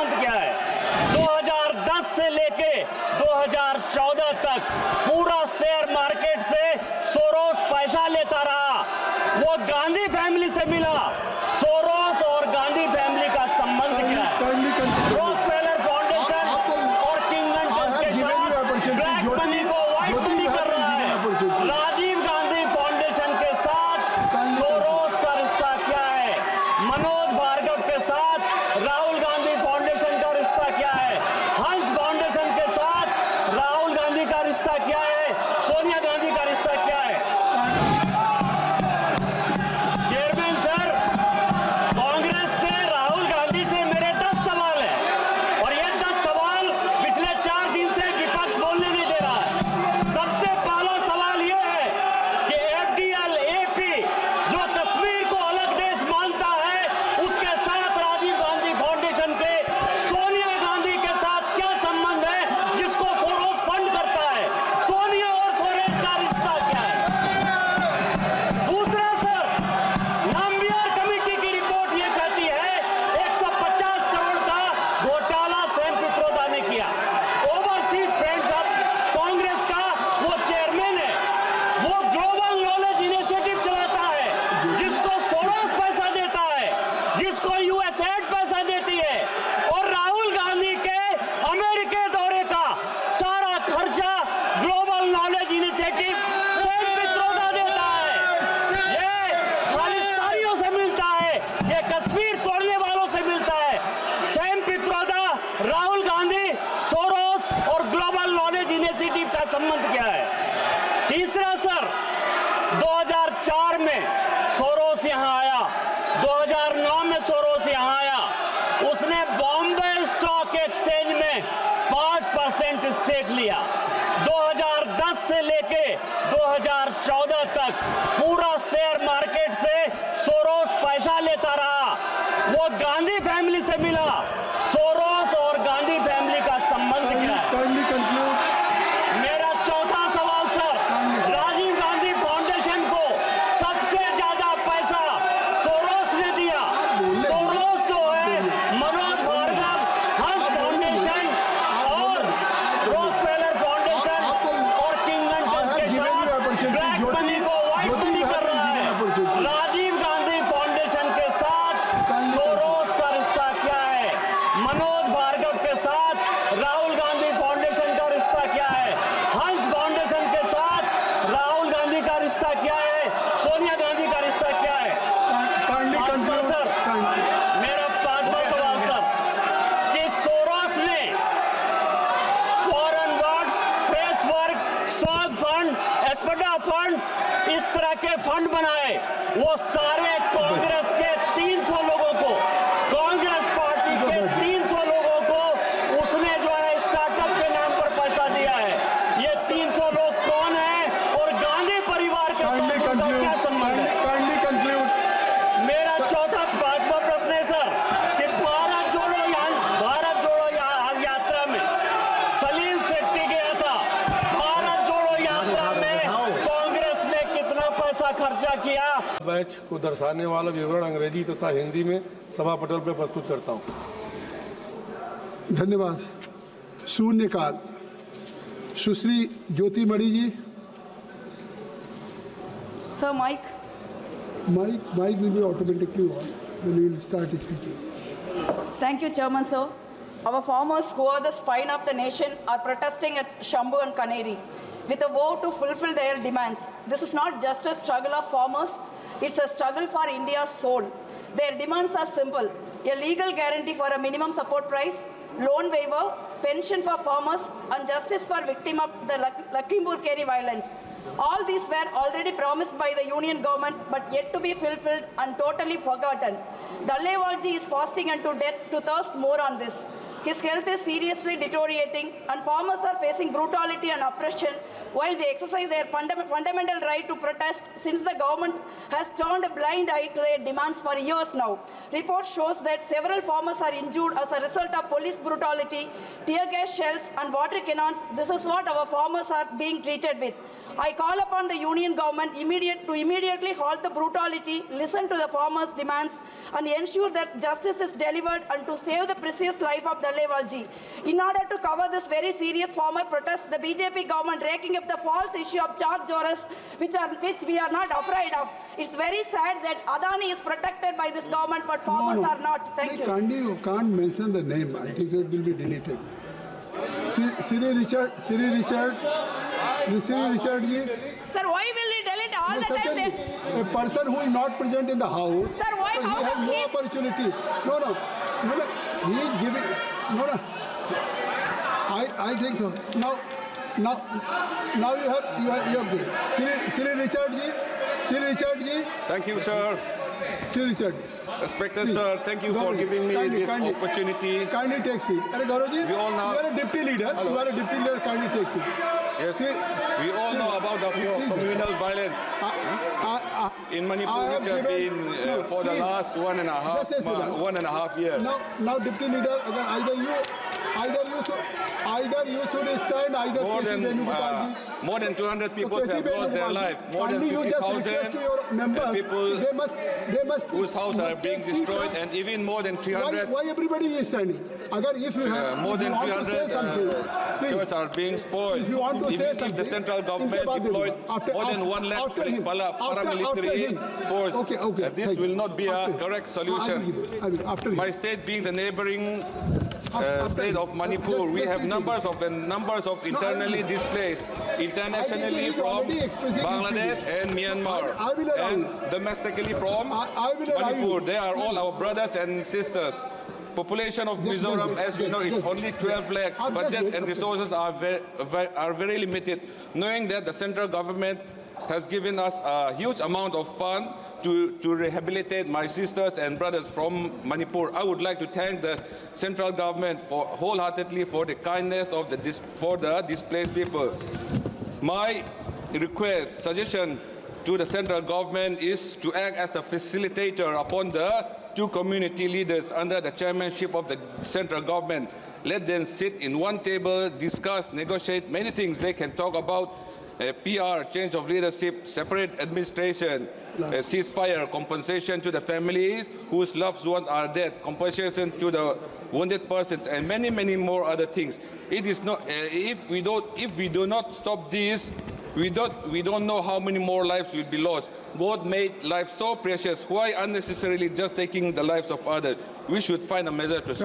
संबंध क्या है? 2010 से लेके 2014 तक पूरा शेयर मार्केट से सोरोस पैसा लेता रहा। वो गांधी फैमिली से मिला। सोरोस और गांधी फैमिली का संबंध क्या है? रॉकफेलर फाउंडेशन और किंगन के साथ ब्लैक मनी को व्हाइट मनी कर रहा है। राजीव गांधी फाउंडेशन के साथ सोरोस का रिश्ता क्या है? मनोज भार्गव के साथ राहुल गांधी फाउंडेशन का रिश्ता क्या है? हंस फाउंडेशन के साथ राहुल गांधी का रिश्ता क्या है? सोनिया गांधी का रिश्ता क्या है? चेयरमैन सर, कांग्रेस से राहुल गांधी से मेरे 10 सवाल हैं और ये 10 सवाल पिछले 4 दिन से विपक्ष बोलने नहीं दे रहा है। सबसे पहला सवाल ये है कि एफडीएल एपी जो कश्मीर को अलग देश मानता है, उसके साथ राजीव गांधी फाउंडेशन के सोनिया गांधी के साथ क्या संबंध है, जिसको सोरोस फंड करता है? सोनिया और सोरोस का रिश्ता क्या है? दूसरा सर, नंबियर कमेटी की रिपोर्ट ये कहती है 150 करोड़ का घोटाला सैम पित्रोदा ने किया। ओवरसीज फ्रेंड्स ऑफ कांग्रेस का वो चेयरमैन है। वो ग्लोबल नॉलेज इनिशिएटिव चलाता है, जिसको सोरोस पैसा देता है, जिसको यूएसएड पैसा देती है, और राहुल गांधी के अमेरिका दौरे का सारा खर्चा global knowledge initiative Sam Pitroda देता है। ये खालिस्तानियों से मिलता है, ये कश्मीर तोड़ने वालों से मिलता है। सैम पित्रोदा, राहुल गांधी, सोरोस और ग्लोबल नॉलेज इनिशिएटिव का संबंध क्या है? तीसरा सर, 2004 में सोरोस यहां आया, 2009 में सोरोस यहां आया। उसने बॉम्बे स्टॉक एक्सचेंज में 5% स्टेक लिया। 2010 से लेके 2014 तक पूरा शेयर मार्केट से सोरोस पैसा लेता रहा। वो गांधी फैमिली से मिला। सोरोस और गांधी फैमिली का संबंध क्या है? मेरा चौथा सवाल सर, राजीव गांधी फाउंडेशन को सबसे ज्यादा पैसा सोरोस ने दिया। सोरोस जो है मनोज भार्गव, हंस फाउंडेशन और रॉकफेलर फाउंडेशन और किंगन के साथ ब्लैक मनी को व्हाइट मनी कर रहा है। राजीव गांधी फाउंडेशन के साथ सोरोस का रिश्ता क्या है? मनोज भार्गव के साथ राहुल गांधी फाउंडेशन का रिश्ता क्या है? हंस फाउंडेशन के साथ राहुल गांधी का रिश्ता क्या है? सोनिया गांधी का रिश्ता क्या है? पांचवा सर, मेरा 5वां सवाल सर, कि सोरोस ने फॉरेन वर्क्स, फ्रेश वर्क, सॉग फंड, एस्पेडा फंड, इस तरह के फंड बनाए। वो सारे कांग्रेस के 300 लोगों को, कांग्रेस पार्टी के 300 लोगों को उसने जो है स्टार्टअप के नाम पर पैसा दिया है। ये 300 लोग कौन है और गांधी परिवार के साथ उनका क्या संबंध है? मेरा चौथा 5वां प्रश्न है सर, कि भारत जोड़ो यात्रा में सलील शेट्टी गया था। भारत जोड़ो यात्रा में कांग्रेस ने कितना पैसा खर्चा किया? बैच को दर्शाने वाला विवरण अंग्रेजी तथा हिंदी में सभा पटल पर प्रस्तुत करता हूँ। धन्यवाद। शून्यकाल। सुश्री ज्योति Mani ji. Sir, mic. Mic will be automatically on when we will start speaking. Thank you, Chairman, sir. Our farmers, who are the spine of the nation, are protesting at Shambhu and Kaneri with a vow to fulfill their demands. This is not just a struggle of farmers, it's a struggle for India's soul. Their demands are simple: a legal guarantee for a minimum support price, loan waiver, pension for farmers, and justice for victims of the Lakhimpur Kheri violence. All these were already promised by the union government, but yet to be fulfilled and totally forgotten. Dalewalji is fasting unto death to thirst more on this. His health is seriously deteriorating and farmers are facing brutality and oppression while they exercise their fundamental right to protest since the government has turned a blind eye to their demands for years now. Report shows that several farmers are injured as a result of police brutality, tear gas shells and water cannons. This is what our farmers are being treated with. I call upon the union government to immediately halt the brutality, listen to the farmers' demands and ensure that justice is delivered and to save the precious life of Dalewalji. In order to cover this very serious farmer protest, the BJP government raking up the false issue of charge jurors, which we are not afraid of. It's very sad that Adani is protected by this government, but farmers are not. Thank you. You can't mention the name. I think so it will be deleted. Siri Richard ji. Sir, why will we delete all the time? A person who is not present in the house, Sir, why? so he How has come no he- opportunity. No. He is giving. No. I think so. Now you have okay. Siri Richard ji. Thank you, sir. Siri Richard. Respected sir, thank you for giving me this opportunity. Kindly take seat. Gaurav ji, We all know- you are a deputy leader. Hello. You are a deputy leader. Kindly take seat. Yes, we all know about the communal violence in Manipur, which have been for the last 1.5 years. Now deputy leader, either you should stand, either More than 200 people have lost their life. More than you just request to 50,000 your members, people they must whose houses are being take seat. destroyed, and even more than 300 Why everybody is standing? If you have more if you than want to say 300 something, please. churches are being spoiled. If you want to say Even if the something, central government after- deployed after- more than 1 lakh after him. paramilitary After him. force, Okay, this thank will you. not be a After him. correct I solution. will after him. My state being the neighboring After state him. of Manipur, we Just have take it. numbers of internally displaced, internationally he's from already expressing Bangladesh his and Myanmar, I will allow and you. domestically from I will allow Manipur. you. They are all our brothers and sisters. Population of Mizoram, as you know, is only 12 lakhs. I'll just Budget wait, and okay. resources are very limited. Knowing that the central government has given us a huge amount of fund to rehabilitate my sisters and brothers from Manipur, I would like to thank the central government wholeheartedly for the kindness of the displaced people. My suggestion to the central government is to act as a facilitator upon the two community leaders under the chairmanship of the central government. Let them sit in one table, discuss, negotiate many things they can talk about. PR, change of leadership, separate administration, ceasefire, compensation to the families whose loved ones are dead, compensation to the wounded persons, and many more other things. It is not if we do not stop this, we don't know how many more lives will be lost. God made life so precious. Why unnecessarily just taking the lives of others? We should find a measure to stop